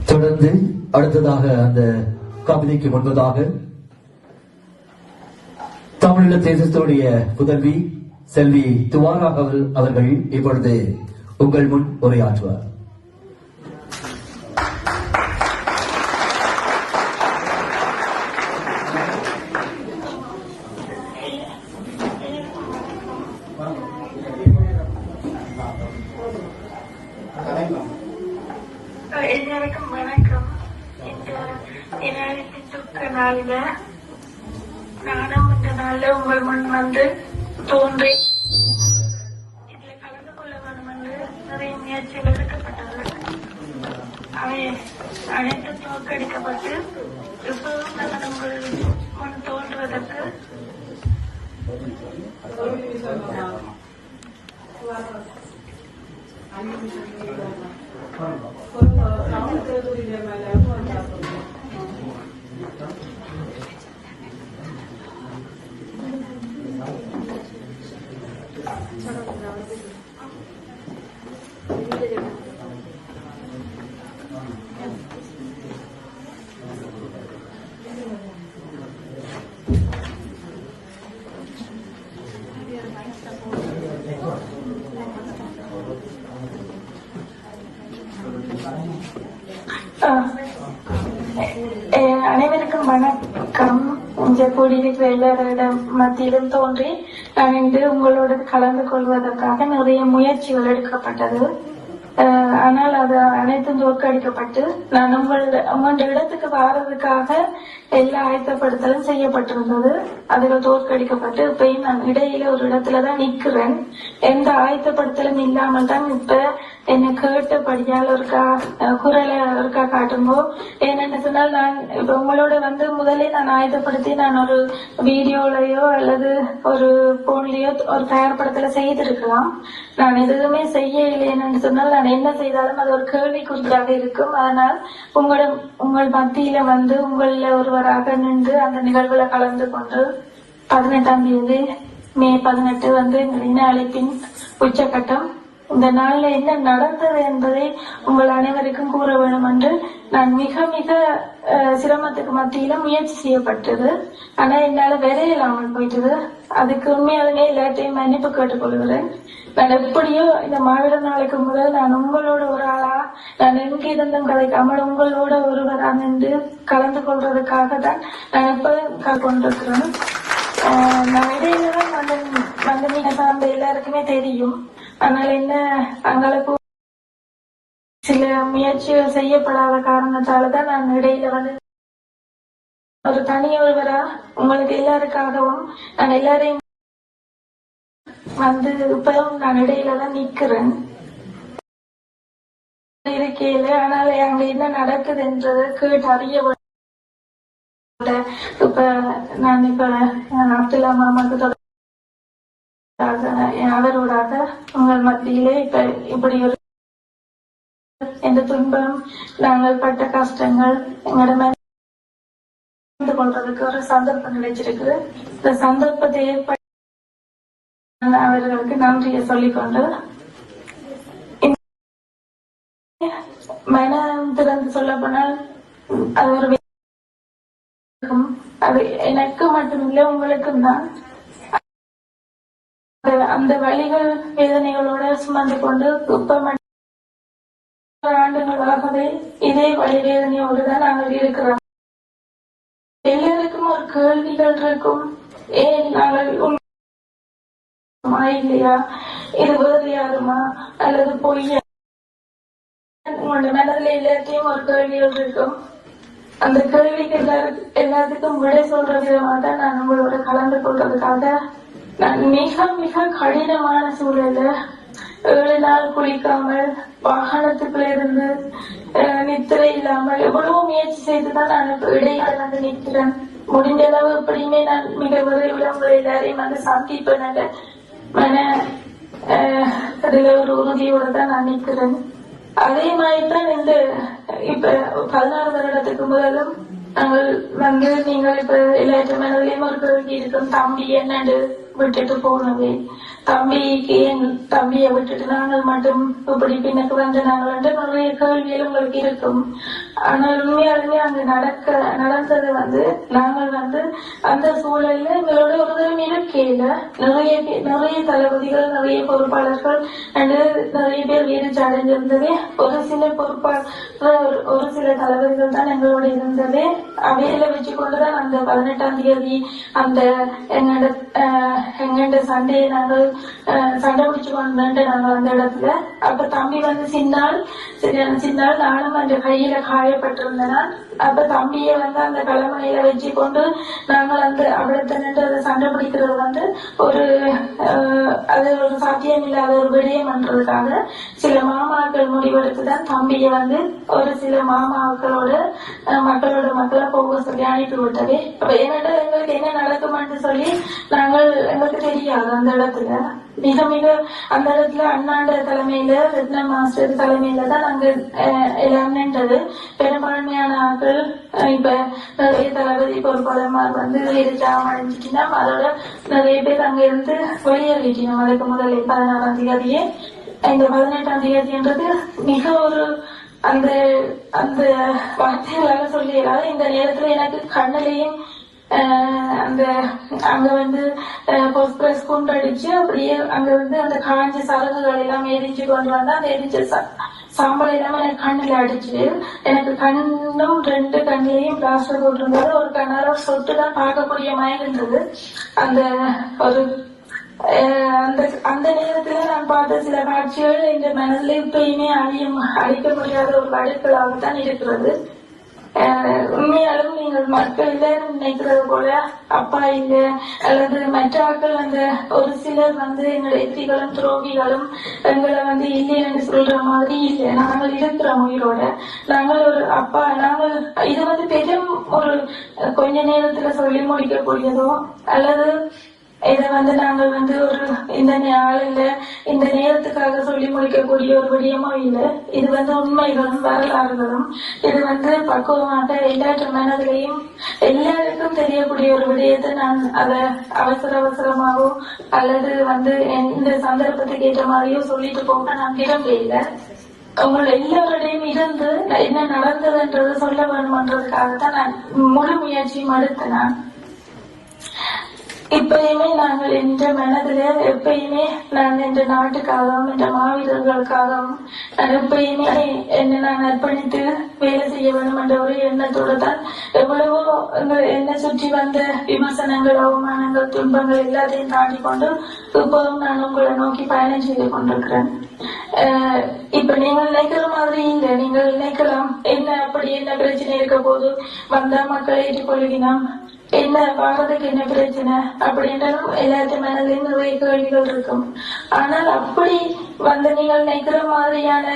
தொடர்ந்து அடுத்ததாக அந்த கவிதைக்கு முன்பதாக தமிழீழ தேசத்துடைய புதல்வி செல்வி துவாரா அவர்கள் இப்பொழுது உங்கள் முன் உரையாற்றுவார். எல்லாருக்கும் வணக்கம். இந்த துக்க நாளில நானும் இந்த நாள்ல உங்கள் முன் வந்து தோன்றி இதுல கலந்து கொள்ள வேண்டும் என்று நிறைய முயற்சிகள் எடுக்கப்பட்டது. அவை அனைத்து தோற்கடிக்கப்பட்டு இப்பவும் நான் உங்கள் முன் தோன்றுவதற்கு அனைவருக்கும் வணக்கம். இங்க கூடியிருக்கிற எல்லாரிடம் மத்தியிலும் தோன்றி நான் இன்று உங்களோடு கலந்து கொள்வதற்காக நிறைய முயற்சிகள் எடுக்கப்பட்டது. ஆனால் அது அனைத்தும் தோற்கடிக்கப்பட்டு நான் உங்களுடைய இடத்துக்கு வாரதுக்காக எல்லா ஆயத்தப்படுத்தலும் செய்யப்பட்டிருந்தது. அதுல தோற்கடிக்கப்பட்டு இப்பயும் நான் இடையில ஒரு இடத்துலதான் நிக்கிறேன். எந்த ஆயத்தப்படுத்தலும் இல்லாமல் தான் இப்ப என்னை கேட்டபடியால் ஒருக்கா குரலை ஒருக்கா காட்டும்போ என்னென்ன சொன்னால் நான் இப்ப உங்களோட வந்து முதலே நான் ஆயத்தப்படுத்தி நான் ஒரு வீடியோலயோ அல்லது ஒரு போன்லயோ ஒரு தயார்படுத்தல செய்திருக்கலாம். நான் எதுவுமே செய்ய இல்லைன்னு சொன்னால் நான் என்ன செய்தாலும் அது ஒரு கேள்விக்குறியாக இருக்கும். அதனால் உங்கள் மத்தியில வந்து உங்கள ஒருவராக நின்று அந்த நிகழ்வுல கலந்து கொண்டு 18ஆம் தேதி மே 18 வந்து இன அழைப்பின் உச்சகட்டம். இந்த நாள்ல என்ன நடந்தது என்பதை உங்கள் அனைவருக்கும் கூற வேண்டும் என்று நான் மிக மிக சிரமத்துக்கு மத்தியில முயற்சி செய்யப்பட்டது. ஆனா என்னால விரையில்லாமல் போயிட்டது. அதுக்கு உண்மையாலுமே எல்லாத்தையும் மன்னிப்பு கேட்டுக்கொள்கிறேன். நான் எப்படியோ இந்த மாவீர நாளைக்கு முதல் நான் உங்களோட ஒரு ஆளா நான் எங்க இருந்தும் கதைக்காமல் உங்களோட ஒருவரா நின்று கலந்து கொள்றதுக்காக தான் நான் எப்ப கொண்டிருக்கிறேன். நான் இடையிலதான் வந்து நீங்க சார்ந்த எல்லாருக்குமே தெரியும். அதனால என்ன அங்களுக்கு சில முயற்சிகள் செய்யப்படாத காரணத்தாலதான் நான் இடையில வந்து ஒரு தனி ஒருவரா உங்களுக்கு எல்லாருக்காகவும் நான் எல்லாரையும் வந்து இப்பவும் நான் இடையில தான் நிக்கிறேன் இருக்கையில. ஆனால் அங்க என்ன நடக்குதுன்றத கேட்டு அறிய இப்ப நான் அப்துல்லா மாமாக்கு அவரோடாக உங்கள் மத்தியிலே இப்ப இப்படி ஒரு எந்த துன்பம் நாங்கள் பட்ட கஷ்டங்கள் எங்களோட கொள்றதுக்கு ஒரு சந்தர்ப்பம் கிடைச்சிருக்கு. இந்த சந்தர்ப்பத்தை ஏற்பட்ட அவர்களுக்கு நன்றியை சொல்லிக்கொண்டு மனம் திறந்து சொல்ல போனால் அது ஒரு அது எனக்கு மட்டுமில்லை உங்களுக்கும் தான். அந்த வழிகள் வேதனைகளோட சுமந்து கொண்டு இப்ப ஆண்டுகளாகவே இதே வழி வேதனையோடு தான் நாங்கள் இருக்கிறோம். எல்லாருக்கும் ஒரு கேள்விகள் இருக்கும். ஏன் நாங்கள் இல்லையா, இது வேறு யாருமா அல்லது பொய்யா, உங்களோட மனதில் எல்லாத்தையும் ஒரு கேள்விகள் இருக்கும். அந்த கேள்விக்கு எல்லாத்துக்கும் விடை சொல்ற விதமாக தான் நான் உங்களோட கலந்து கொள்றதுக்காக நான் மிக மிக கடினமான சூழல 7 நாள் குளிக்காமல் வாகனத்துக்குள்ள இருந்து நித்திரை இல்லாமல் எவ்வளவு முயற்சி செய்துதான் நான் இடையில வந்து நிற்கிறேன். முடிஞ்ச அளவு எப்படியுமே நான் மிக விரைவில் உங்களை எல்லாரையும் வந்து சந்திப்பேன். மன அதுல ஒரு உறுதியோட தான் நான் நிற்கிறேன். அதே மாதிரிதான் இந்த இப்ப 16 வருடத்துக்கு முதலும் நாங்கள் வந்து நீங்கள் இப்ப எல்லாற்ற மனதிலையும் ஒரு கேள்வி இருக்கும், தம்பி என்னண்டு விட்டுட்டு போனது, தம்பிக்கு என் தம்பியை விட்டுட்டு நாங்கள் மட்டும் இப்படி பின்னுக்கு வந்து நாங்கள் நிறைய கேள்விகள் உங்களுக்கு இருக்கும். ஆனால் உண்மையாலுமே அங்கு நடந்தது வந்து நாங்கள் வந்து அந்த சூழல்ல எங்களோட ஒரு தரம் இருக்கையில நிறைய தளபதிகள், நிறைய பொறுப்பாளர்கள் நிறைய பேர் வீழ்ச்சி அடைஞ்சிருந்தது. ஒரு சில பொறுப்பாளர், ஒரு சில தளபதிகள் தான் எங்களோட இருந்தது. அவையில வச்சு கொண்டுதான் அந்த 18ஆம் தேதி அந்த எங்கண்ட சண்டையை நாங்கள் சண்டை பிடிச்சு கொண்டு நாங்கள் அந்த இடத்துல. அப்ப தம்பி வந்து சின்னால் நானும் அந்த கையில காயப்பட்டிருந்தேன். அப்ப தம்பியை வந்து அந்த களமனையில வச்சு கொண்டு நாங்கள் அந்த அவிடத்தை நின்று சண்டை பிடிக்கிறது வந்து அது ஒரு சாத்தியம் இல்லாத ஒரு விடயம் என்றதுக்காக சில மாமாக்கள் முடிவெடுத்துதான் தம்பியை வந்து ஒரு சில மாமாக்களோட மக்களை போக சொல்லி அனுப்பி விட்டது. அப்ப என்னடா எங்களுக்கு என்ன நடக்கும்னு சொல்லி எங்களுக்கு தெரியாது. அந்த இடத்துல மிக அந்த இடத்துல அண்ணாண்ட தலைமையில, ரத்ன மாஸ்டர் தலைமையில தான் நாங்க எல்லாம் நின்றது. பெரும்பான்மையான ஆட்கள் இப்ப நிறைய தளபதி பொறுப்பாளர் வந்து அடைஞ்சிட்டோம். அதோட நிறைய பேர் அங்க இருந்து வெளியேறிட்டோம். அதுக்கு முதல்ல 16ஆம் தேதியே. இந்த 18ஆம் தேதின்றது மிக ஒரு அந்த அந்த வார்த்தைகளாக சொல்லிடலாம். இந்த நேரத்துல எனக்கு கண்ணிலையும் அங்க வந்து போஸ்பிரஸ் குண்டடிச்சு அப்படியே அங்க வந்து அந்த காஞ்ச சரகுகள் எல்லாம் எரிஞ்சு கொண்டு வந்தா அந்த எரிஞ்ச சாம்பல் எல்லாம் எனக்கு கண்ணுல அடிச்சு, எனக்கு கண்ணும் 2 கண்ணிலையும் பிளாஸ்டர் போட்டிருந்தாரு. ஒரு கண்ணால ஒரு சொட்டு தான் பார்க்கக்கூடிய மாதிரி இருந்தது. அந்த ஒரு அந்த நேரத்துல நான் பார்த்த சில காட்சிகள் இந்த மனதில் இப்பயுமே அழிக்க முடியாத ஒரு வடுக்களாகத்தான் இருக்கிறது. உண்மையாலும் நீங்கள் மக்கள் எல்லாரும் நினைக்கிறது போல அப்பா இல்லை அல்லது மற்ற ஆட்கள் அந்த ஒரு சிலர் வந்து எங்களை எதிரிகளும் துரோகிகளும் எங்களை வந்து இல்லை என்று சொல்ற மாதிரி இல்லை. நாங்கள் இருக்கிறோம் உயிரோட. நாங்கள் ஒரு அப்பா, நாங்கள் இது வந்து பெரும் ஒரு கொஞ்ச நேரத்துல சொல்லி முடிக்கக்கூடியதோ அல்லது இதை வந்து நாங்கள் வந்து ஒரு இந்த நாளில் இந்த நேரத்துக்காக சொல்லி முடிக்கக்கூடிய ஒரு விடயமோ இல்லை. இது வந்து உண்மைகளும் வரலாறுகளும் இது வந்து பக்குவமாக எல்லாற்ற மனதிலையும் எல்லாருக்கும் தெரியக்கூடிய ஒரு விடயத்தை நான் அதை அவசரமாகவோ அல்லது வந்து இந்த சந்தர்ப்பத்துக்கு ஏற்ற மாதிரியோ சொல்லிட்டு போக நான் விரும்பல. உங்களை எல்லாரோடையும் இருந்து என்ன நடந்ததுன்றது சொல்ல வேணும்ன்றதுக்காகத்தான் நான் முழு முயற்சியும் எடுத்தேன். இப்பயுமே நாங்கள் என்ற மனதில எப்பயுமே நான் என்ற நாட்டுக்காகவும் என்ற மாவீரர்களுக்காகவும் நான் எப்பயுமே என்னை நான் அர்ப்பணித்து வேலை செய்ய வேண்டும் என்ற ஒரு எண்ணத்தோடு தான் எவ்வளவோ என்னை சுற்றி வந்த விமர்சனங்கள், அவமானங்கள், துன்பங்கள் எல்லாத்தையும் தாண்டி கொண்டு இப்போதும் நான் உங்களை நோக்கி பயணம் செய்து கொண்டிருக்கிறேன். இப்ப நீங்கள் நினைக்கிற மாதிரி இல்லை. நீங்கள் நினைக்கலாம் என்ன அப்படி என்ன பிரச்சனை இருக்க போது வந்தா மக்களை ஏற்றுக்கொள்கிறோம், என்ன பாரதுக்கு என்ன பிரச்சனை அப்படின்றாலும் எல்லாத்து மனதிலும் நிறைய கேள்விகள் இருக்கும். ஆனால் அப்படி வந்து நீங்கள் நினைக்கிற மாதிரியான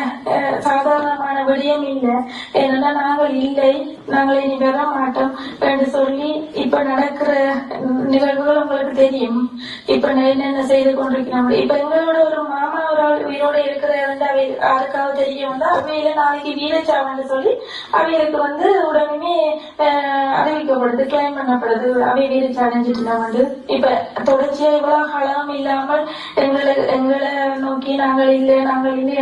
சாதாரணமான விடயம் இல்லை. ஏன்னா நாங்கள் இல்லை, நாங்கள் இனி வர மாட்டோம் என்று சொல்லி இப்ப நடக்கிற நிகழ்வுகள் உங்களுக்கு தெரியும். இப்ப என்னென்ன செய்து கொண்டிருக்கிறோம். இப்ப எங்களோட ஒரு மாமா ஒரு ஆள் உயிரோட இருக்கிற யாருக்காவது தெரிய வந்தா அவையில நாளைக்கு வீரச்சாவன்னு சொல்லி அவைகளுக்கு வந்து உடனே அறிவிக்கப்படுது, கிளைம் பண்ணப்படுது. அவை வீரச்சி அடைஞ்சிட்டு இப்ப தொடர்ச்சியா இவ்வளவு காலம் இல்லாமல் எங்களை நோக்கி நாங்கள் இல்லை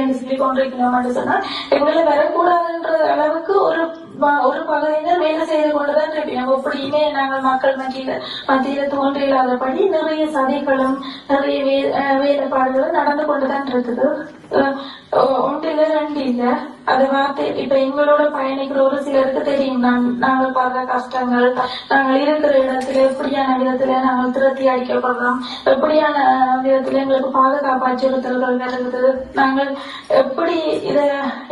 என்று சொல்லி கொண்டிருக்கிறோம் சொன்னா எங்களை வரக்கூடாதுன்ற அளவுக்கு ஒரு பகுதியினர் வேலை செய்து கொண்டுதான் இருப்போம். எப்படியுமே நாங்கள் மக்கள் மத்தியில தோன்றில்லாதபடி நிறைய சதிகளும் நிறைய வேலைப்பாடுகளும் நடந்து கொண்டுதான் இருக்குது. ஒன்றில 2 இல்ல. அது வார்த்தை இப்ப எங்களோட பயணிக்கிற ஒரு சிலருக்கு தெரியும் நாங்கள் பார்க்க கஷ்டங்கள், நாங்கள் இருக்கிற இடத்துல எப்படியான விதத்துல நாங்கள் திருத்தி அடிக்கப்படுறோம், எப்படியான விதத்துல எங்களுக்கு பாதுகாப்பு அச்சுறுத்தல்கள் வருகிறது, நாங்கள் எப்படி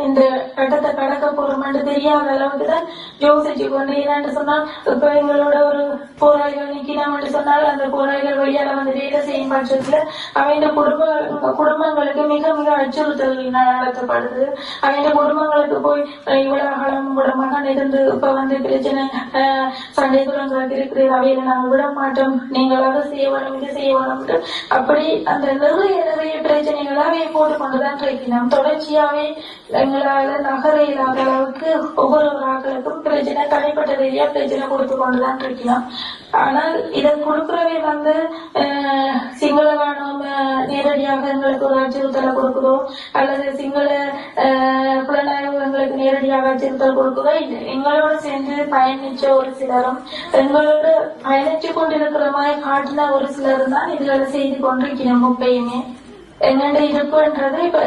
இந்த கட்டத்தை கடக்க போறோம் என்று தெரியாத அளவுக்கு தான் யோசிச்சு கொண்டு. ஏன்னு சொன்னால் இப்ப எங்களோட ஒரு போராளிகள் நிக்கிறோம் என்று சொன்னால் அந்த போராளிகள் வெளியால வந்து வேலை செய்யும் பட்சத்துல அவங்க குடும்பங்களுக்கு மிக மிக அச்சுறுத்தல் நடத்தப்படுது. அவங்க குடும்பங்களுக்கு போய் இவ்வளவு காலம் உங்களோட மகன் இருந்து இப்ப வந்து பிரச்சனை சண்டை குரங்களுக்கு இருக்கிறது, அவையில நாங்கள் விட மாட்டோம், நீங்கள் அதை செய்யணும் இது செய்யணும் அப்படி அந்த நிறைய பிரச்சனைகளை அவையை போட்டு கொண்டுதான் இருக்கிறோம். தொடர்ச்சியாவே எங்களால நகர இல்லாத அளவுக்கு ஒவ்வொரு ஆக்களுக்கும் பிரச்சனை தனிப்பட்ட ரீதியா பிரச்சனை கொடுத்து கொண்டுதான் இருக்கிறோம். ஆனால் இதை கொடுக்கிறவே வந்து சிங்கள ராணுவம் நேரடியாக எங்களுக்கு ஒரு அச்சுறுத்தலை கொடுக்குதோ அல்லது சிங்கள புலனாய்வு எங்களுக்கு நேரடியாக அச்சுறுத்தல் கொடுக்குதோ இல்லை. எங்களோட சேர்ந்து பயணிச்ச ஒரு சிலரும் எங்களோட பயணிச்சு கொண்டிருக்கிற மாதிரி காட்டின ஒரு சிலரும் தான் இதுகளை செய்து கொண்டிருக்கிறோம். முப்பையுமே என்னென்ன இருக்குன்றது இப்ப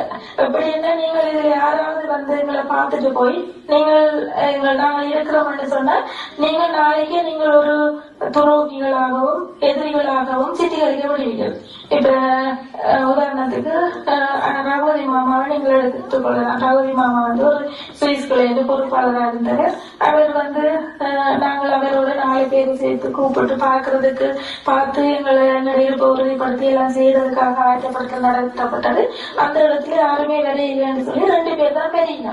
எப்படின்னா நீங்கள் இதுல யாராவது வந்து எங்களை பார்த்துட்டு போய் நாங்கள் இருக்கிறோம்னு சொன்னா நீங்க நாளைக்கு நீங்கள் ஒரு துரோகிகளாகவும் எதிரிகளாகவும் சித்தரிக்கப்படுவீர்கள். இப்ப உதாரணத்துக்கு ரகுபதி மாமாவை நீங்கள் எடுத்துக்கொள்ளலாம். ரகுபதி மாமா வந்து ஒரு சுவிஸ் கிளையண்ட் பொறுப்பாளராக இருந்தார். அவர் வந்து நாங்கள் அவரோட 4 பேர் சேர்த்து கூப்பிட்டு பார்த்து எங்களை இருப்ப உறுதிப்படுத்தி எல்லாம் செய்யறதுக்காக ஆயத்தப்படுத்த நடத்தப்பட்டது. அந்த இடத்துல யாருமே வேலை இல்லைன்னு சொல்லி 2 பேர் தான் பெரியங்க.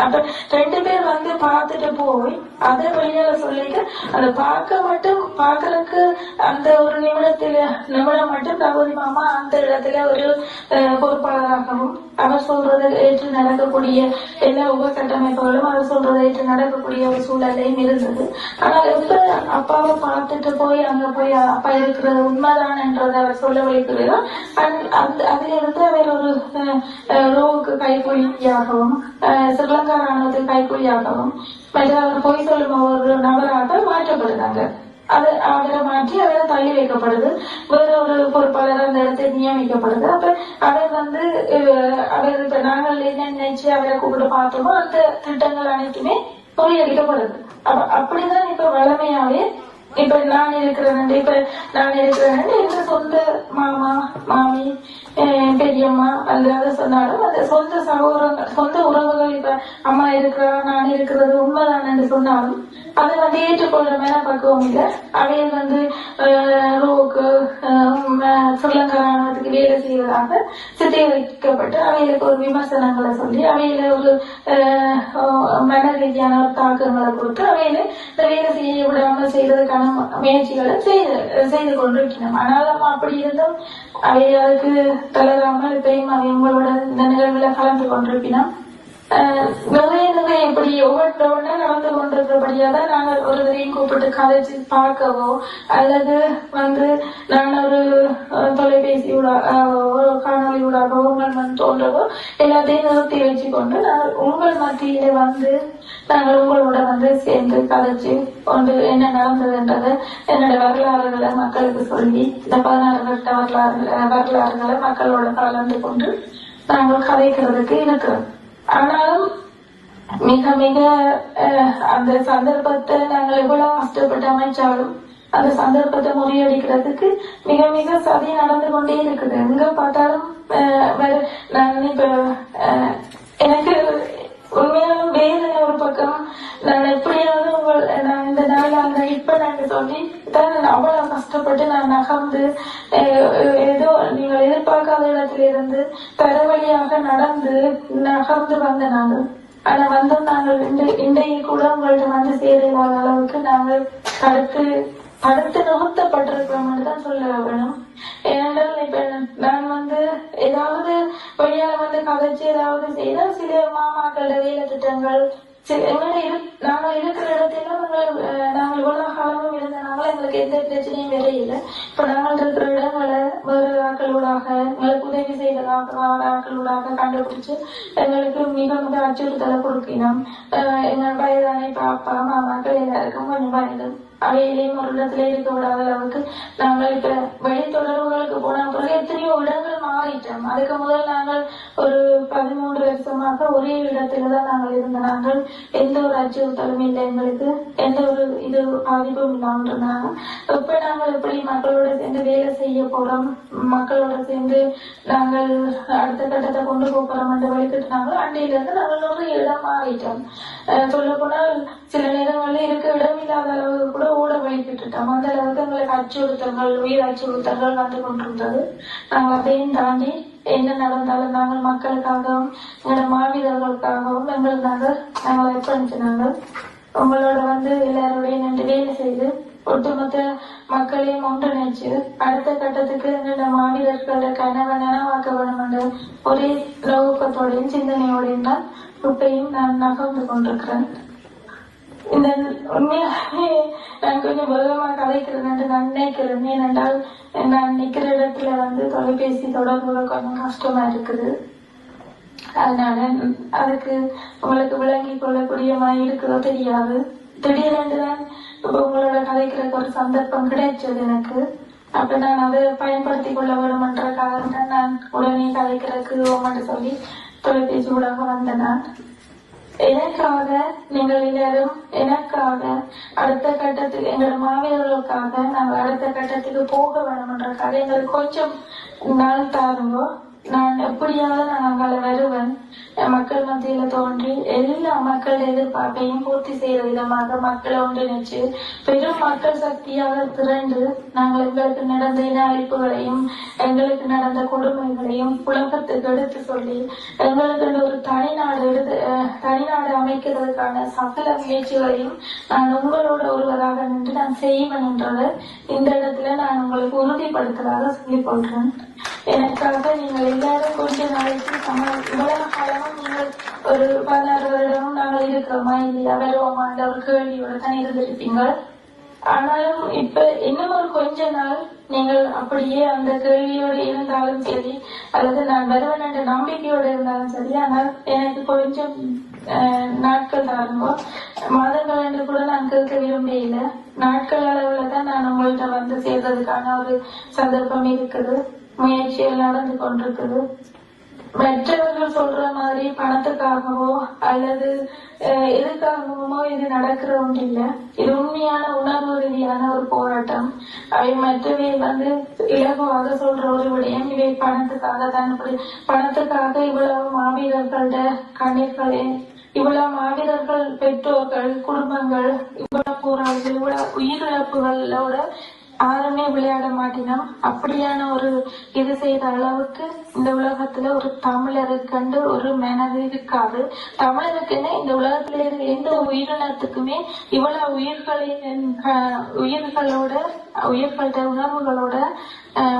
அப்ப 2 பேர் வந்து பார்த்துட்டு போய் அதை வெளியால சொல்லிட்டு அந்த பாக்குறதுக்கு அந்த ஒரு நிமிடம் மட்டும் ரகுபதி மாமா அந்த இடத்துல ஒரு பொறுப்பாளராகவும் அவர் சொல்றது ஏற்று நடக்கக்கூடிய எல்லா உபகட்டமைப்புகளும் அவர் சொல்றது ஏற்று நடக்கக்கூடிய ஒரு சூழலையும் இருந்தது. ஆனால் எப்ப அப்பாவை பார்த்துட்டு போய் அங்க போய் அப்பா இருக்கிறது உண்மைதான் என்றதை அவர் சொல்ல வைக்கிறதோ அதுல இருந்து அவர் ஒரு ரோவுக்கு கைகூலியாகவும் ஸ்ரீலங்கா ராணுவத்தில் கைகூலியாகவும் அவர் பொய் சொல்லும் ஒரு நபராக மாற்றப்படுறாங்க. அவரை மாற்றி அவரை தள்ளி வைக்கப்படுது. வேற ஒரு பொறுப்பாளர் அந்த இடத்தை நியமிக்கப்படுது. அப்ப அவர் வந்து அவர் இப்ப நாங்கள் என்ன நினைச்சு அவரை கூப்பிட்டு பார்த்தோமோ அந்த திட்டங்கள் அனைத்துமே முறியடிக்கப்படுது. அப்படிதான் இப்ப வளமையாவே இப்ப நான் இருக்கிறேன் எங்க சொந்த மாமா மாமி பெரியம்மா அல்லாத சொன்னாலும் அந்த சொந்த உறவுகள் இப்ப அம்மா இருக்கிறா நான் இருக்கிறது உண்மைதான் என்று சொன்னாலும் அதை வந்து ஏற்றுக்கொள்ற மேல பக்குவம் இல்லை. அவையில் வந்து ரோக்கு ஸ்ரீலங்கா ராணுவத்துக்கு வேலை செய்வதாக சித்தரிக்கப்பட்டு அவைகளுக்கு ஒரு விமர்சனங்களை சொல்லி அவையில ஒரு மன ரீதியான ஒரு தாக்கங்களை கொடுத்து அவையில வேலை செய்ய விடாமல் செய்வதற்கான முயற்சிகளை செய்து கொண்டிருக்கிறோம். ஆனாலும் அப்படி இருந்தும் அவைகளுக்கு தளராமல் இப்பயும் அவை உங்களோட இந்த நிகழ்வுல கலந்து கொண்டிருக்கிறோம். நிறைய இப்படி ஒவ்வொன்றா நடந்து கொண்டிருக்கிறபடியாதான் நாங்கள் ஒரு தரையும் கூப்பிட்டு கதைச்சு பார்க்கவோ அல்லது வந்து நான் ஒரு தொலைபேசி காணொலி ஊடாகவோ உங்கள் தோன்றவோ எல்லாத்தையும் நிறுத்தி வச்சு கொண்டு நாங்கள் உங்கள் மத்தியில வந்து நாங்கள் உங்களோட வந்து சேர்ந்து கதைச்சு கொண்டு என்ன நடந்ததுன்றது என்னோட வரலாறுகளை மக்களுக்கு சொல்லி இந்த 16 கட்ட வரலாறுகளை மக்களோட கலந்து கொண்டு நாங்கள் கதைக்கிறதுக்கு இருக்கிறோம். ஆனாலும் மிக மிக அந்த சந்தர்ப்பத்தை நாங்கள் எவ்வளவு கஷ்டப்பட்டு அமைச்சாலும் அந்த சந்தர்ப்பத்தை முறியடிக்கிறதுக்கு மிக மிக சதி நடந்து கொண்டே இருக்குது. எங்க பார்த்தாலும் நான் இப்ப எனக்கு உண்மையாலும் வேதனை ஒரு பக்கம். நான் எப்படியாவது நான் இந்த நாள் அந்த இப்ப நாங்க சொல்லி தான் அவ்வளவு கஷ்டப்பட்டு நான் நகர்ந்து ஏதோ நீங்கள் எதிர்பார்க்காத இடத்துல இருந்து தரவழியாக நடந்து நகர்ந்து வந்த நாங்கள். ஆனா வந்தும் நாங்கள் இன்றைக்கு கூட உங்கள்ட்ட வந்து சேரலாத அளவுக்கு நாங்கள் தடுத்து நிறுத்தப்பட்டிருக்கிறோம்னு தான் சொல்ல வேணும். ஏனென்றால் இப்ப நான் வந்து ஏதாவது வழியால வந்து கதைச்சு ஏதாவது செய்தா சில மாமாக்கள வேலை திட்டங்கள் நாங்கள் இருக்கிற இடத்துல நாங்கள் இவ்வளவு காலமும் இருந்தனால எங்களுக்கு எந்த பிரச்சனையும் வேற இல்லை. இப்ப நாங்கள் இருக்கிற இடங்களை வேறு ஆக்களூடாக எங்களுக்கு உதவி செய்ததாக ஆக்களூடாக கண்டுபிடிச்சு எங்களுக்கு மிக மிக அச்சுறுத்தலை கொடுக்கணும். எங்கள் வயதான பாப்பா மாமாக்கள் எல்லாருக்கும் கொஞ்சம் வயது அவையிலையும் ஒரு இடத்துல இருக்க விடாத அளவுக்கு நாங்கள் இப்ப வழி தொடர்புகளுக்கு போன பிறகு எத்தனையோ இடங்கள் மாறிட்டோம். அதுக்கு முதல் நாங்கள் ஒரு 13 வருஷமாக ஒரே இடத்துலதான் நாங்கள் இருந்த நாங்கள் எந்த ஒரு அச்சுறுத்தலும் இல்லை, எங்களுக்கு எந்த ஒரு இது பாதிப்பும் இல்லாமல் இருந்தாங்க. இப்ப நாங்கள் எப்படி மக்களோட சேர்ந்து வேலை செய்ய போறோம், மக்களோட சேர்ந்து நாங்கள் அடுத்த கட்டத்தை கொண்டு போறோம் என்ற வழிகிட்டு அண்டையில இருந்து நாங்கள் ஒரு இடம் மாறிட்டோம். சொல்ல போனால் சில நேரங்களில் இருக்க இடம் இல்லாத அளவுக்கு கூட ஓட வழிகிட்டுட்டோம். அந்த அளவுக்கு எங்களுக்கு அச்சுறுத்தல்கள் உயிர் அச்சுறுத்தல்கள் வந்து கொண்டிருந்தது. நாங்கள் அதையும் தாண்டி என்ன நடந்தாலும் நாங்கள் மக்களுக்காகவும் எங்களோட மாவீரர்களுக்காகவும் எங்களுக்காக நாங்கள் அர்ப்பணிச்சினாங்க. உங்களோட எல்லாரோடைய நின்று வேலை செய்து ஒட்டுமொத்த மக்களையும் ஒன்றிணைச்சு அடுத்த கட்டத்துக்கு எங்களோட மாவீரர்களோட கனவை நனவாக்க வேண்டும் என்ற ஒரே நோக்கத்தோடையும் சிந்தனையோடையும் தான் இப்பையும் நான் நகர்ந்து கொண்டிருக்கிறேன். இந்த உண்மையாகவே நான் கொஞ்சம் வேகமா கதைக்கிறேன் என்று நான் நினைக்கிறேன். ஏனென்றால் நான் நிக்கிற இடத்துல தொலைபேசி தொடர்புகள் கொஞ்சம் கஷ்டமா இருக்குது. அதனால அதுக்கு உங்களுக்கு விளங்கி கொள்ளக்கூடிய மாதிரி இருக்குதோ தெரியாது. திடீரென்றுதான் இப்ப உங்களோட கதைக்கிறதுக்கு ஒரு சந்தர்ப்பம் கிடைச்சது எனக்கு. அப்ப நான் அதை பயன்படுத்திக் கொள்ள வேண்டும்ன்ற காரணம் தான் நான் உடனே கதைக்கிறதுக்கு ஓமன்னு சொல்லி தொலைபேசி ஊடாக வந்தேன். நான் எனக்காக நீங்கள் எல்லாரும் எனக்காக அடுத்த கட்டத்துக்கு எங்களோட மாவீரர்களுக்காக நாங்கள் அடுத்த கட்டத்துக்கு போக வேண்டும்ன்றக்காக எங்களுக்கு கொஞ்சம் நாள் தாருங்கோ. நான் எப்படியாவது நான் அங்கால வருவேன். மக்கள் மத்தியில தோன்றி எல்லா மக்கள் எதிர்பார்ப்பையும் பூர்த்தி செய்யற விதமாக மக்களை ஒன்றிணைச்சு பெரும் மக்கள் சக்தியாக திரண்டு நாங்கள் எங்களுக்கு நடந்த இன அழிப்புகளையும் எங்களுக்கு நடந்த கொடுமைகளையும் உலகத்துக்கு எடுத்து சொல்லி எங்களுக்கு ஒரு தனிநாடு அமைக்கிறதுக்கான சகல முயற்சிகளையும் நான் உங்களோட ஒருவராக நின்று நான் செய்வேன் என்றதை இந்த இடத்துல நான் உங்களுக்கு உறுதிப்படுத்துவதாக சொல்லிக் கொள்றேன். எனக்காக நீங்கள் எல்லாரும் கொஞ்ச நாளைக்கு இவ்வளவு காலமும் நீங்கள் ஒரு 16 வருடமும் நாங்கள் இருக்கிறோமா இல்லையா வருவோமாண்ட ஒரு கேள்வியோட தான் இருந்திருப்பீங்க. ஆனாலும் இப்ப இன்னும் ஒரு கொஞ்ச நாள் நீங்கள் அப்படியே அந்த கேள்வியோடு இருந்தாலும் சரி அல்லது நான் வருவேன் என்ற நம்பிக்கையோடு இருந்தாலும் சரி, ஆனால் எனக்கு கொஞ்சம் நாட்கள் தாருங்கோ. மாதங்கள் என்று கூட நான் கேட்க விரும்பல. நாட்கள் அளவுல தான் நான் உங்கள்கிட்ட சேர்றதுக்கான ஒரு சந்தர்ப்பம் இருக்குது. முயற்சிகள் நடந்து கொண்டிருக்குது. மற்றவர்கள் சொல்ற மாதிரி பணத்துக்காகவோ அல்லது எதுக்காகவோ இது நடக்கிற ஒன்று இல்லை. இது உண்மையான உணர்வு ரீதியான ஒரு போராட்டம். அவை மற்றவை இலகுவாக சொல்ற ஒரு விடயம். இவை பணத்துக்காக தான். பணத்துக்காக இவ்வளவு மாவீரர்களோட கண்ணீர்களே, இவ்வளவு மாவீரர்கள் பெற்றோர்கள் குடும்பங்கள் இவ்வளவு போராளிகள் இவ்வளவு உயிரிழப்புகளோட யாருமே விளையாட மாட்டினோம். அப்படியான ஒரு இது செய்த அளவுக்கு இந்த உலகத்துல ஒரு தமிழருக்கு ஒரு மனது இருக்காது. தமிழருக்குன்னு இந்த உலகத்துல இருக்க எந்த உயிரினத்துக்குமே இவ்வளவு உயிர்களோட உணர்வுகளோட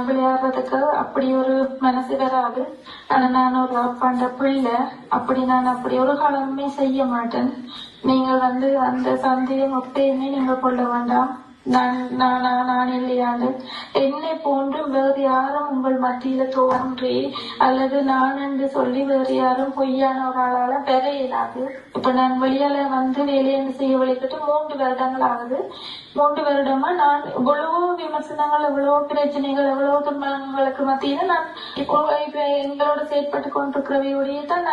விளையாடுறதுக்கு அப்படி ஒரு மனசு வராது. ஆனா நான் ஒரு அப்பாண்ட பிள்ளை, நான் அப்படி ஒரு காலமே செய்ய மாட்டேன். நீங்கள் அந்த சந்தேகம் எப்பயுமே நீங்கள் கொள்ள வேண்டாம். நான் இல்லையாண்டு என்னை போன்று வேறு யாரும் உங்கள் மத்தியில தோன்றி அல்லது நான் என்று சொல்லி வேறு யாரும் பொய்யான ஒரு ஆளால பெற இயலாது. இப்ப நான் வெளியால வேலையை செய்ய வழிகிட்டு 3 வருடங்கள் ஆகுது. 3 வருடமா நான் எவ்வளவோ விமர்சனங்கள், எவ்வளவோ பிரச்சனைகள், எவ்வளவோ துன்பங்களுக்கு மத்தியில நான் இப்போ எங்களோட செயற்பட்டு கொண்டிருக்கிறவையோடையே தான்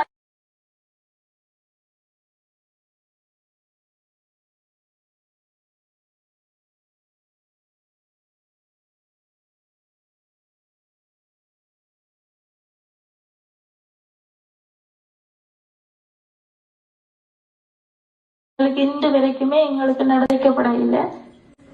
நான் இன்று வரைக்குமே எங்களுக்கு நடக்கப்படவில்லை.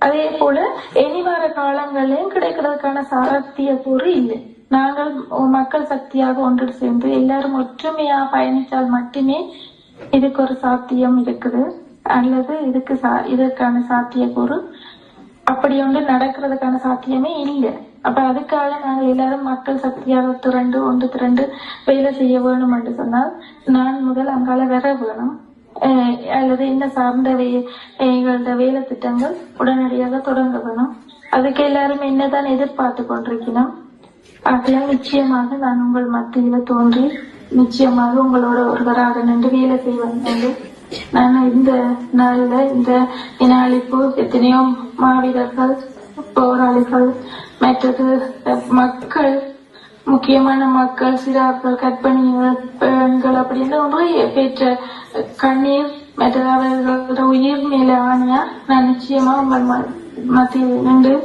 அதே போல இனிவர காலங்களிலும் கிடைக்கிறதுக்கான சாத்திய கூறு இல்லை. நாங்கள் மக்கள் சக்தியாக ஒன்று சேர்ந்து எல்லாரும் ஒற்றுமையா பயணித்தால் மட்டுமே இதுக்கு ஒரு சாத்தியம் இருக்குது. அல்லது இதற்கான சாத்திய கூறு அப்படி ஒன்று நடக்கிறதுக்கான சாத்தியமே இல்லை. அப்ப அதுக்காக நாங்கள் எல்லாரும் மக்கள் சக்தியாக ஒன்று திரண்டு வேலை செய்ய வேணும் என்று சொன்னால் நான் முதல் அங்கால வர வேணும். அல்லது என்ன சார்ந்த வேலை திட்டங்கள் உடனடியாக தொடங்க வேணும். அதுக்கு எல்லாரும் என்னதான் எதிர்பார்த்து கொண்டிருக்கணும். ஆகையால் நிச்சயமாக நான் உங்கள் மத்தியில தோன்றி நிச்சயமாக உங்களோட ஒருவராக நின்று வேலை செய்வேன். நான் இந்த நாள்ல இந்த இன அழிப்பு எத்தனையோ மாவீரர்கள், போராளிகள், மற்றது மக்கள், முக்கியமான மக்கள், சிறார்கள், கர்ப்பிணிகள், பெண்கள் அப்படின்னு நிறைய பெற்ற கண்ணீர் மற்ற அவர்களோட உயிர் மேல ஆணையா நான் நிச்சயமா உங்கள் மத்தியில் நின்று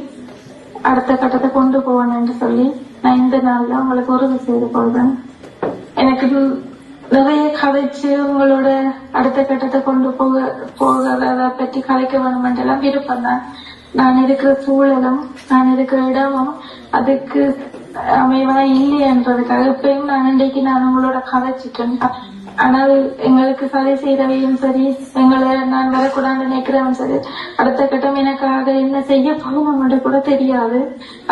அடுத்த கட்டத்தை கொண்டு போவேன் என்று சொல்லி நான் இந்த நாள்ல உங்களுக்கு உறுதி செய்து கொள்வேன். எனக்கு நிறைய கதைச்சு உங்களோட அடுத்த கட்டத்தை கொண்டு போகிறத பற்றி கதைக்க வேணும் என்றெல்லாம் விருப்பம் தான். நான் இருக்கிற சூழலும் நான் இருக்கிற இடமும் அதுக்கு அமைவா இல்லையன்றதுக்காக இப்பயும் நான் இன்றைக்கு நான் உங்களோட கதைச்சிட்டேன். ஆனால் எங்களுக்கு சரி செய்தவையும் சரி, எங்களை நான் வரக்கூடாது நினைக்கிறவன் சரி, அடுத்த கட்டம் எனக்காக என்ன செய்ய போகணும் கூட தெரியாது.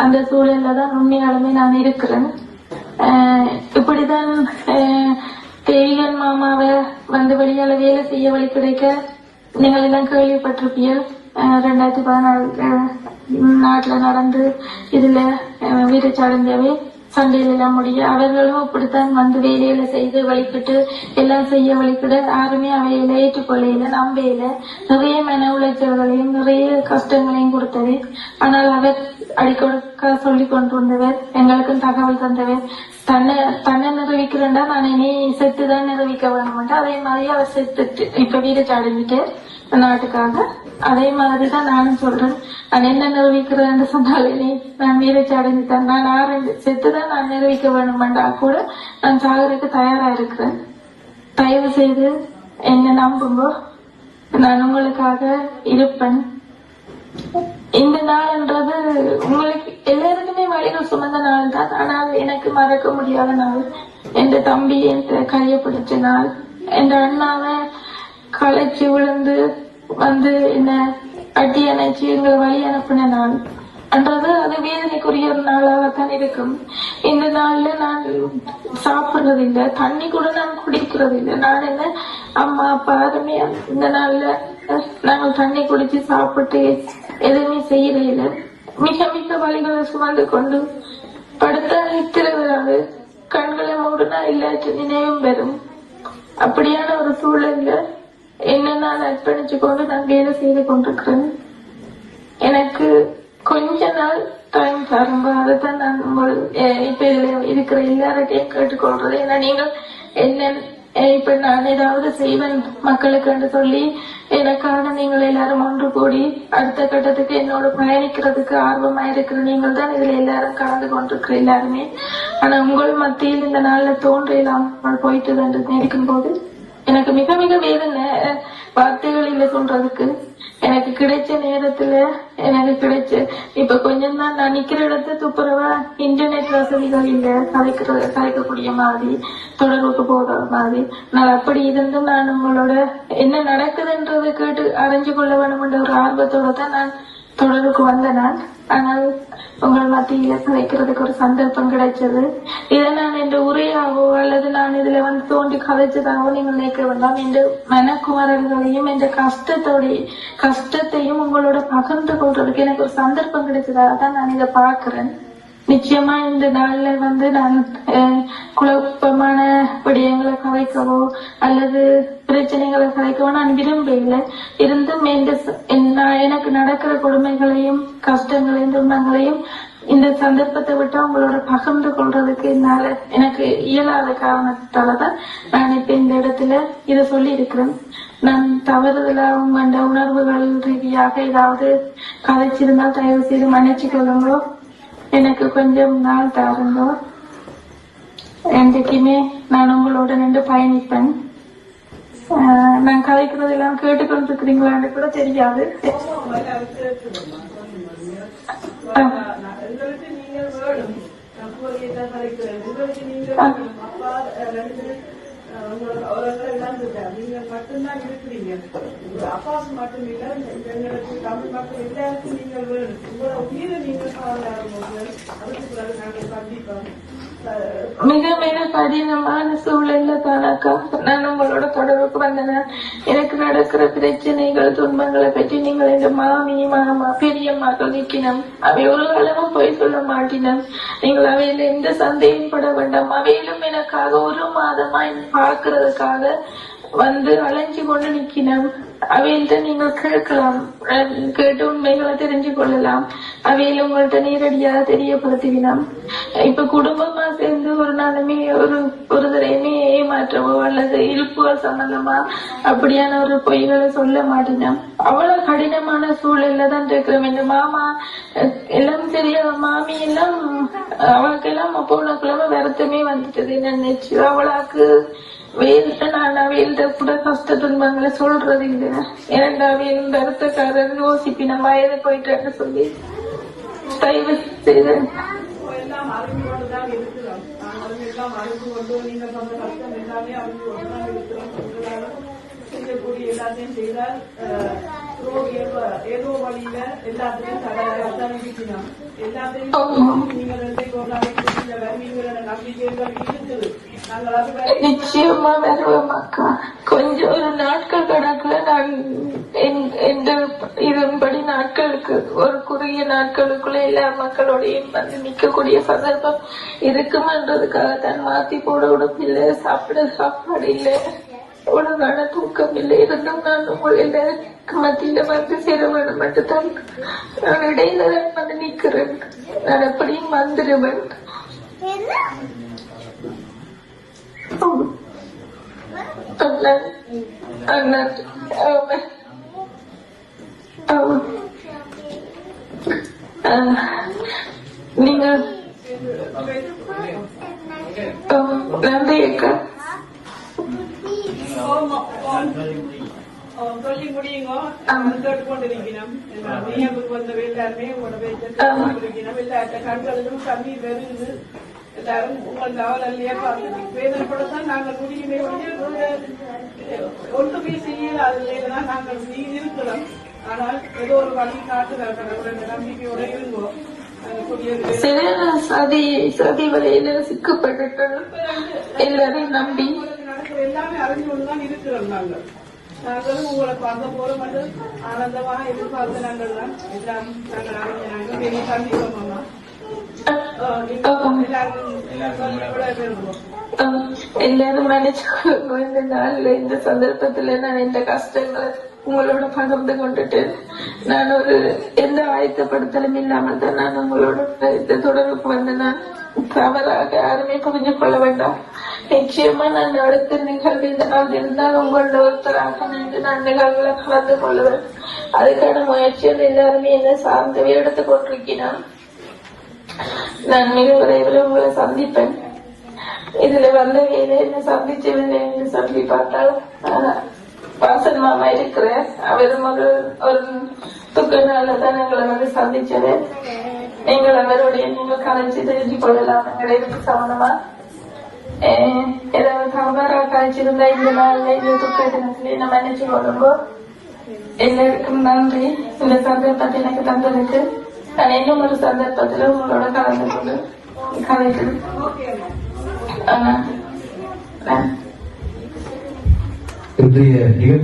அந்த சூழல்ல தான் உண்மையாலுமே நான் இருக்கிறேன். இப்படிதான் தேவிகன் மாமாவை வந்து வெளியால வேலை செய்ய வழி கிடைக்க நீங்கள் எல்லாம் கேள்விப்பட்டிருப்பீர்கள். 2014 நாட்டுல நடந்து இதுல வீரச்சாடஞ்சவே சண்டையில எல்லாம் முடிய அவர்களும் அப்படித்தான் வந்து வேலையில செய்து வழிபட்டு எல்லாம் செய்ய வழிபட யாருமே அவையில ஏற்றுக்கொள்ளையில நம்பையில நிறைய மன உளைச்சல்களையும் நிறைய கஷ்டங்களையும் கொடுத்தவர். ஆனால் அவர் அடிக்கொடுக்க சொல்லி கொண்டு வந்தவர், எங்களுக்கும் தகவல் தந்தவர். தன்னை நிரூபிக்கிறேன்டா நான் இனி செத்துதான் நிரூபிக்க வேணும்ட்டு அதே மாதிரி அவர் செத்துட்டு இப்ப வீரச்சாடிட்டு நாட்டுக்காக அதே மாதிரிதான் நானும் சொல்றேன். நான் என்ன நிரூபிக்கிறேன்னு சொன்னாலே நான் வீரச்சாடிஞ்சுட்டேன், நான் செத்துதான் நான் நிரூபிக்க வேணுமெண்டா கூட நான் சாகருக்கு தயாரா இருக்கிறேன். தயவு செய்து என்ன நம்பும்போ நான் உங்களுக்காக இருப்பேன். இந்த நாள்ன்றது உங்களுக்கு எல்லாருக்குமே வழிகள் சுமந்த நாள் தான். ஆனால் எனக்கு மறக்க முடியாத நாள் என் தம்பி என் கையை பிடிச்ச நாள், என் அண்ணாவை களைச்சு விழுந்து வந்து என்ன அடி அணைச்சு எங்களை வழி அனுப்பின நாள் என்றது அது வேதனைக்குரிய ஒரு நாளாகத்தான் இருக்கும். இந்த நாள்ல நான் சாப்பிடுறது இல்லை, தண்ணி கூட நான் குடிக்கிறது இல்லை. நான் என்ன அம்மா அப்பா யாருமே இந்த நாள்ல நாங்கள் தண்ணி குடிச்சு சாப்பிட்டு எதுவுமே செய்யறதில்ல. மிக மிக வழிகளை சுமந்து கொண்டு படுத்தா நிற்கிறது, கண்களை மூடுனா இல்லாற்ற நினைவும் பெறும். அப்படியான ஒரு சூழல்ல என்ன நான் அர்ப்பணிச்சு கொண்டு நான் வேலை செய்து கொண்டிருக்கிறேன். எனக்கு கொஞ்ச நாள் டைம் தரும்போ அதைத்தான் நான் இப்ப இதுல இருக்கிற எல்லார்ட்டையும் கேட்டுக்கொள்றது. ஏன்னா நீங்கள் என்ன இப்ப நான் ஏதாவது செய்வேன் மக்களுக்கு என்று சொல்லி எனக்காக நீங்கள் எல்லாரும் ஒன்று கூடி அடுத்த கட்டத்துக்கு என்னோட பயணிக்கிறதுக்கு ஆர்வமா இருக்கிற நீங்கள் தான் இதுல எல்லாரும் கலந்து கொண்டிருக்கிற எல்லாருமே. ஆனா உங்கள் மத்தியில் இந்த நாள்ல தோன்றியெல்லாம் போயிட்டு என்று நினைக்கும் போது எனக்கு மிக மிக வேதனை வார்த்தைகள் இல்லை சொல்றதுக்கு. எனக்கு கிடைச்ச நேரத்துல எனக்கு கிடைச்ச இப்ப கொஞ்சம் தான் நான் நிக்கிற இடத்துல துப்புரவா இன்டர்நெட் வசதிகள் இல்ல, கலைக்கக்கூடிய மாதிரி தொடர்புக்கு போகிற மாதிரி. நான் அப்படி இருந்தும் நான் உங்களோட என்ன நடக்குதுன்றதை கேட்டு அறிஞ்சு கொள்ள வேண்டும் என்ற ஒரு ஆர்வத்தோட தான் நான் தொடர்புக்கு வந்த நான். ஆனால் உங்கள் மத்தியில கலைக்கிறதுக்கு ஒரு சந்தர்ப்பம் கிடைச்சது. இதை நான் என்ற உரையாவோ அல்லது நான் இதுல வந்து தோண்டி கதைச்சதாகவோ நீங்கள் நினைக்க வேண்டாம். என்ற மனக்குமரல்களையும் என்ற கஷ்டத்தையும் உங்களோட பகிர்ந்து கொள்றதுக்கு எனக்கு ஒரு சந்தர்ப்பம் கிடைச்சதாக தான் நான் இதை பார்க்கிறேன். நிச்சயமா இந்த நாள்ல வந்து நான் குழப்பமான விடயங்களை கலைக்கவோ அல்லது பிரச்சனைகளை கலைக்கவோ நான் விரும்பல. இருந்தும் எனக்கு நடக்கிற கொடுமைகளையும் கஷ்டங்களையும் துன்பங்களையும் இந்த சந்தர்ப்பத்தை விட்டு அவங்களோட பகிர்ந்து கொள்றதுக்கு எனக்கு இயலாத காரணத்தாலதான் நான் இப்ப இந்த இடத்துல இதை சொல்லி இருக்கிறேன். நான் தவறுதலா உங்களோட உணர்வுகள் ரீதியாக ஏதாவது கதைச்சிருந்தால் தயவு செய்து மன்னிச்சு கொள்ளுங்களோ. எனக்கு கொஞ்சம் நாள் தாருங்கோ. என்றைக்குமே நான் உங்களோட நின்று பயணிப்பேன். நான் கதைக்கிறது எல்லாம் கேட்டுக்கொண்டு இருக்கிறீங்களான்னு கூட தெரியாது. நீங்க மட்டும்தான் இருக்கிறீங்க. அப்பாஸ் மட்டும் இல்ல, எங்களுக்கு தமிழ் மக்கள் எல்லாருக்கும் நீங்கள் வேணும். உங்களோட உயிரை நீங்க பாதுகாக்கும். அதுக்கு பிறகு நாங்கள் சந்திப்போம். மிக மிக கடினமான சூழல்ல தானாக்கா நான் உங்களோட தொடர்புக்கு வந்தேன். எனக்கு நடக்கிற பிரச்சனைகள் துன்பங்களை பற்றி நீங்கள் இந்த மாமி மாமா பெரியம்மா சொல்லிக்கணும். அவை ஒரு அளவும் போய் சொல்ல மாட்டினம். நீங்கள் அவையில எந்த சந்தேகம் பட வேண்டாம். அவையிலும் எனக்காக ஒரு மாதமா பார்க்கறதுக்காக வந்து அலைஞ்சு கொண்டு நிக்கணும். அவையில்ட்ட நீங்கள் கேட்கலாம், கேட்டு உண்மைகளை தெரிஞ்சு கொள்ளலாம். அவையில உங்கள்ட்ட நேரடியாக தெரியப்படுத்திவினோம். இப்ப குடும்பமா சேர்ந்து ஒரு நாளுமே ஒரு தடையுமே ஏமாற்றவோ அல்லது இழுப்புகள் சம்பந்தமா அப்படியான ஒரு பொய்களை சொல்ல மாட்டினோம். அவ்வளவு கடினமான சூழல்ல தான் இருக்கிறோம். இந்த மாமா எல்லாம் சரியா மாமி எல்லாம் அவளுக்கெல்லாம் போன கிழமை வருத்தமே வந்துட்டது. நினைச்சு அவளாக்கு வெயில்ட்ட நான் அவையில்ட்ட கூட கஷ்ட துன்பங்களை சொல்றது இல்லை. ஏன்னா அவையில் வருத்தக்காரர் யோசிப்பின வயது போயிட்டு சொல்லி தயவு செய்து எல்லாம் அறிந்து கொண்டுதான் இருக்கிறோம். நாங்களும் எல்லாம் அறிந்து கொண்டு நீங்கள் சொந்த கஷ்டம் எல்லாமே அறிந்து கொண்டுதான் இருக்கிறோம். உங்களாலும் செய்யக்கூடிய எல்லாத்தையும் செய்தால் ஏதோ வழியில எல்லாத்தையும் தடை இருக்கணும். எல்லாத்தையும் நீங்கள் வருவீங்கள நம்பிக்கைகள் இருக்குது. நாங்கள் அது நிச்சயமா வருவேன் அக்கா. கொஞ்சம் ஒரு நாட்கள் கணக்குல நான் இதன்படி நாட்களுக்கு ஒரு குறுகிய நாட்களுக்குள்ள எல்லா மக்களோடையும் வந்து நிக்கக்கூடிய சந்தர்ப்பம் இருக்குமென்றதுக்காக தான் மாத்தி போட உடம்பில்லை, சாப்பாடு இல்லை, ஒழுங்கான தூக்கம் இல்லை. இருந்தும் நான் உங்கள் எல்லாருக்கு மத்தியில வந்து சேர வேண்டும் மட்டும்தான் நான் இடையில தான் வந்து நிக்கிறேன். நான் எப்படியும் வந்துடுவேன். நீங்க நன்றி அக்கா. சொல்லி முடியுங்க. கேட்டுக்கொண்டிருக்கணும். வந்த எல்லாருமே உங்களோட பேசிக்கணும். எல்லாத்த கண்களுக்கும் கண்ணீர் வருது. எல்லாரும் உங்கள் நாவலையே பார்த்து வேதனைப்படத்தான் நாங்கள் முடியுமே ஒன்றுமே செய்யலாம். நாங்கள் இருக்கிறோம். ஆனால் ஏதோ ஒரு வழி காட்டுகிறார்கள். நம்பிக்கையோட இருங்கோம். சதி வலையில சிக்கப்பட்டு எல்லாரையும் நம்பி எல்லாமே அறிஞ்சு கொண்டுதான் இருக்கிறோம். நாங்களும் உங்களை பார்க்க போறோம் என்று ஆனந்தமாக எதிர்பார்த்த நாங்கள் தான் எல்லாம் நாங்கள் அறிஞர் பெரிய சந்திப்போம். எல்லாரும் நினைச்சுக்கொள்ளுங்க. இந்த நாள்ல இந்த சந்தர்ப்பத்துல நான் இந்த கஷ்டங்களை உங்களோட பகிர்ந்து கொண்டுட்டேன். நான் ஒரு எந்த ஆயத்தப்படுத்தலும் இல்லாமல் தான் நான் உங்களோட இந்த தொடர்புக்கு வந்து நான் தவறாக யாருமே புரிஞ்சு கொள்ள வேண்டாம். நிச்சயமா நான் அடுத்த நிகழ்வில் இருந்தால் உங்களோட ஒருத்தராக நின்று நான் நிகழ்வுல கலந்து கொள்ளுவேன். அதுக்கான முயற்சிகள் எல்லாருமே என்ன சார்ந்தவே எடுத்துக் கொண்டிருக்கிறேன். நான் மிக விரைவில் உங்களை சந்திப்பேன். இதுல வந்த வேலை என்ன சந்திச்சதில்லை என்று சொல்லி பார்த்தால் வாசன் மாமா இருக்கிறேன். அவரும் ஒரு துக்க நாள்லதான் எங்களை வந்து சந்திச்சது. நீங்கள் அவருடைய நீங்கள் கலைச்சு தெரிஞ்சு கொள்ளலாம். எங்களுக்கு சமணமா ஏதாவது தவறா கலைச்சிருந்தா இந்த நாள்ல இந்த துக்க தினத்திலே நம்ம நினைச்சு கொள்ளும்போ எல்லாருக்கும் நன்றி. இந்த சந்தர்ப்பத்தை எனக்கு தந்ததுக்கு நான் இன்னும் ஒரு சந்தர்ப்பத்துல உங்களோட கலந்து கொண்டு கலைக்கிறேன். இன்றைய